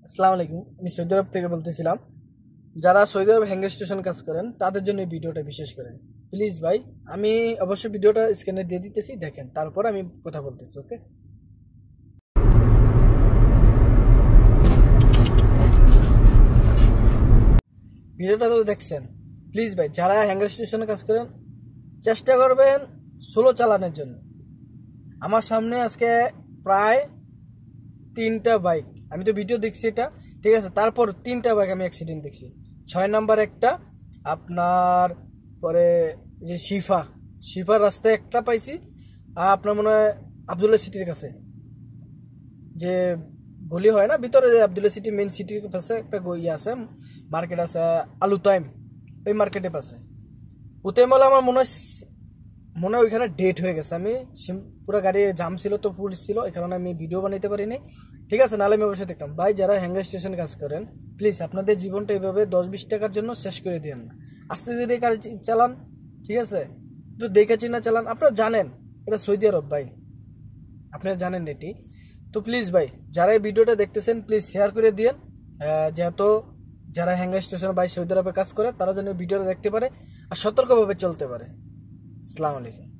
আসসালামু আলাইকুম। আমি সৌদি আরব থেকে বলতেছিলাম। যারা সৌদি আরব হ্যাঙ্গার স্টেশন কাজ করেন তাদের জন্য এই ভিডিওটা বিশেষ করে। প্লিজ ভাই, আমি অবশ্যই ভিডিওটা স্ক্রিনে দিয়ে দিতেছি, দেখেন, তারপর আমি কথা বলতেছি। ওকে, ভিডিওটা তো দেখছেন। প্লিজ ভাই, যারা হ্যাঙ্গার স্টেশনে কাজ করেন চেষ্টা করবেন স্লো চালানোর জন্য। আমার সামনে আজকে প্রায় 3টা বাইক, আমি তো ভিডিও দেখছি এটা, ঠিক আছে, তারপর 3টা বাইক আমি অ্যাক্সিডেন্ট দেখছি। 6 নাম্বার একটা, আপনার পরে যে শিফার রাস্তায় একটা পাইছি। আর আপনার মনে হয় আবদুল্লাহ সিটির কাছে যে গলি হয় না ভিতরে, যে আবদুল্লাহ সিটি মেন সিটির পাশে একটা ইয়ে আছে, মার্কেট আছে, আলু টাইম, ওই মার্কেটে পাশে উতেম বলে আমার মনে হয় ওইখানে ডেট হয়ে গেছে। আমি পুরো গাড়ি জাম ছিল, তো পুলিশ ছিল, এই কারণে আমি ভিডিও বানাইতে পারিনি। ঠিক আছে, নাহলে আমি অবশ্যই দেখতাম। ভাই, যারা হ্যাঙ্গার স্টেশন কাজ করেন প্লিজ আপনাদের জীবনটা এইভাবে 10-20 টাকার জন্য শেষ করে দিয়েন না। আস্তে ধীরে গাড়ি চালান, ঠিক আছে, একটু দেখে চিনা চালান। আপনারা জানেন এটা সৌদি আরব ভাই, আপনারা জানেন এটি। তো প্লিজ ভাই, যারা এই ভিডিওটা দেখতেছেন প্লিজ শেয়ার করে দিয়েন, যেহেতু যারা হ্যাঙ্গার স্টেশন ভাই সৌদি আরবে কাজ করে তারা যেন ভিডিওটা দেখতে পারে আর সতর্কভাবে চলতে পারে। আসসালামু আলাইকুম।